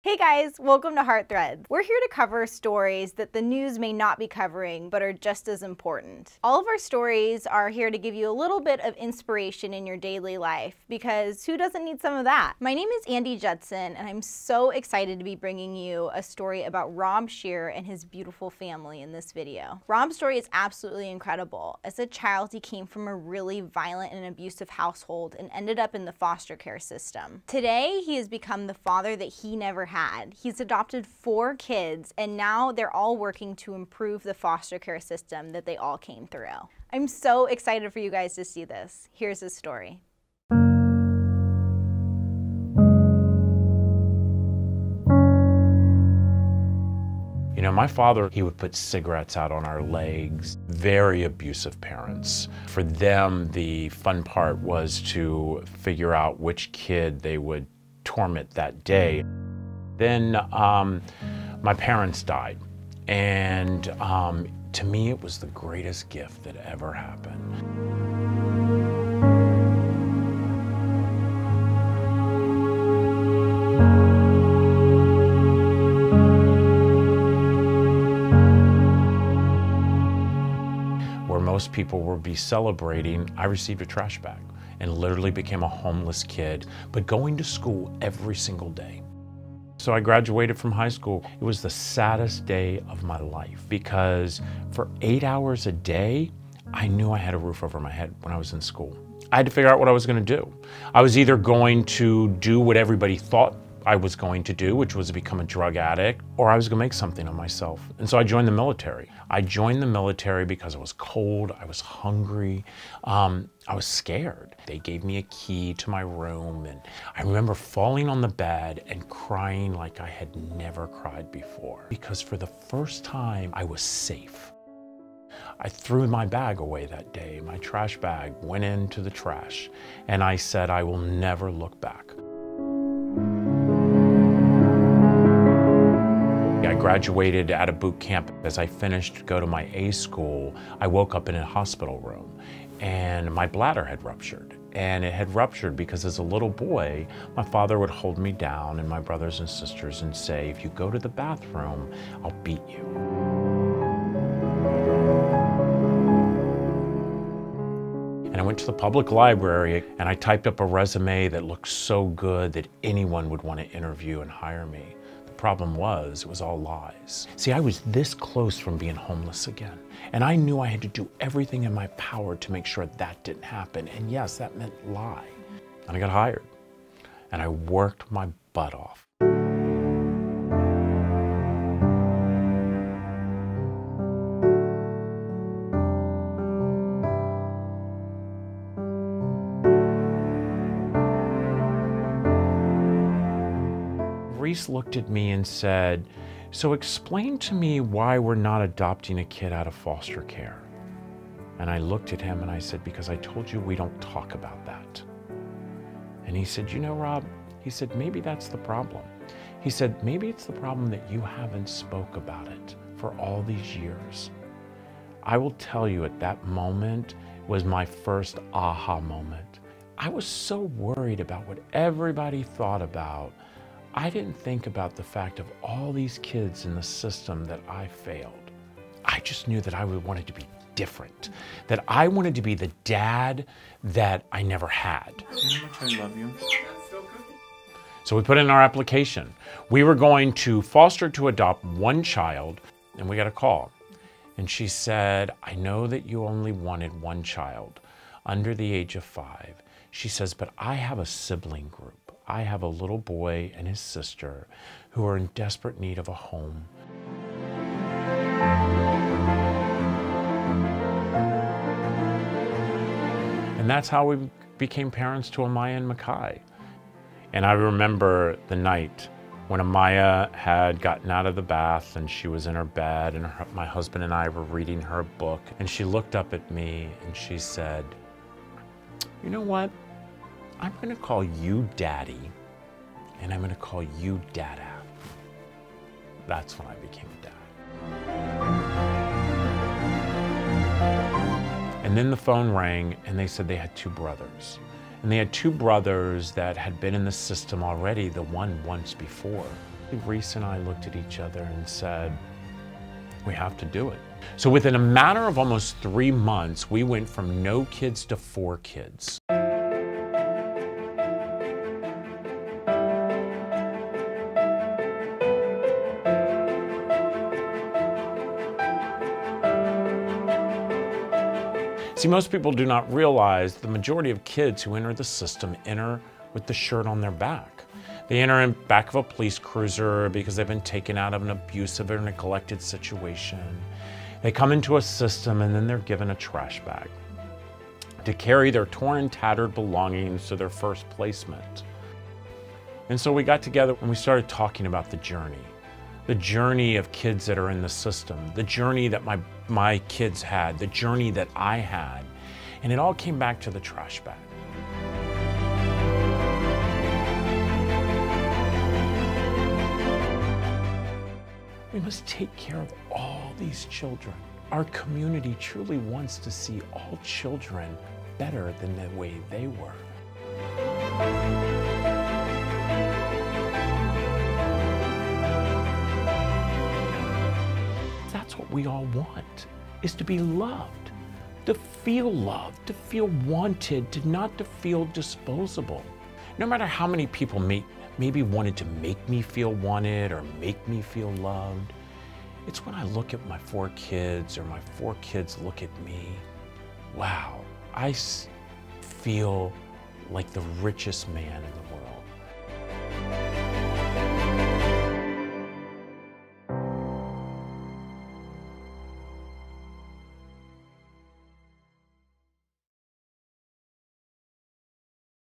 Hey guys, welcome to Heart Threads. We're here to cover stories that the news may not be covering, but are just as important. All of our stories are here to give you a little bit of inspiration in your daily life, because who doesn't need some of that? My name is Andy Judson, and I'm so excited to be bringing you a story about Rob Shear and his beautiful family in this video. Rob's story is absolutely incredible. As a child, he came from a really violent and abusive household and ended up in the foster care system. Today, he has become the father that he never had. He's adopted 4 kids, and now they're all working to improve the foster care system that they all came through. I'm so excited for you guys to see this. Here's his story. You know, my father, he would put cigarettes out on our legs. Very abusive parents. For them, the fun part was to figure out which kid they would torment that day. Then my parents died, and to me it was the greatest gift that ever happened. Where most people would be celebrating, I received a trash bag and literally became a homeless kid, but going to school every single day. So I graduated from high school. It was the saddest day of my life because for 8 hours a day, I knew I had a roof over my head when I was in school. I had to figure out what I was going to do. I was either going to do what everybody thought I was going to do, which was to become a drug addict, or I was going to make something of myself. And so I joined the military. I joined the military because I was cold, I was hungry, I was scared. They gave me a key to my room, and I remember falling on the bed and crying like I had never cried before. Because for the first time, I was safe. I threw my bag away that day. My trash bag went into the trash, and I said, I will never look back. I graduated out of boot camp. As I finished to go to my A school, I woke up in a hospital room and my bladder had ruptured. And it had ruptured because as a little boy, my father would hold me down and my brothers and sisters and say, if you go to the bathroom, I'll beat you. And I went to the public library and I typed up a resume that looked so good that anyone would want to interview and hire me. Problem was, it was all lies. See, I was this close from being homeless again, and I knew I had to do everything in my power to make sure that didn't happen, and yes, that meant lie. And I got hired, and I worked my butt off. Reece looked at me and said, so explain to me why we're not adopting a kid out of foster care. And I looked at him and I said, because I told you we don't talk about that. And he said, you know, Rob, he said, maybe that's the problem. He said, maybe it's the problem that you haven't spoke about it for all these years. I will tell you at that moment was my first aha moment. I was so worried about what everybody thought about. I didn't think about the fact of all these kids in the system that I failed. I just knew that I wanted to be different, that I wanted to be the dad that I never had. You know how much I love you? So we put in our application. We were going to foster to adopt 1 child, and we got a call. And she said, I know that you only wanted 1 child under the age of 5. She says, but I have a sibling group. I have a little boy and his sister who are in desperate need of a home. And that's how we became parents to Amaya and Makai. And I remember the night when Amaya had gotten out of the bath and she was in her bed and my husband and I were reading her book, and she looked up at me and she said, you know what? I'm going to call you Daddy, and I'm going to call you Dada. That's when I became a dad. And then the phone rang, and they said they had 2 brothers. And they had 2 brothers that had been in the system already, the one once before. Reece and I looked at each other and said, we have to do it. So within a matter of almost 3 months, we went from no kids to 4 kids. See, most people do not realize the majority of kids who enter the system enter with the shirt on their back. They enter in back of a police cruiser because they've been taken out of an abusive or neglected situation. They come into a system and then they're given a trash bag to carry their torn and tattered belongings to their first placement. And so we got together and we started talking about the journey of kids that are in the system, the journey that my kids had, the journey that I had. And it all came back to the trash bag. We must take care of all these children. Our community truly wants to see all children better than the way they were. That's what we all want, is to be loved, to feel wanted, to not to feel disposable. No matter how many people maybe wanted to make me feel wanted or make me feel loved, it's when I look at my 4 kids or my 4 kids look at me, wow, I feel like the richest man in the world.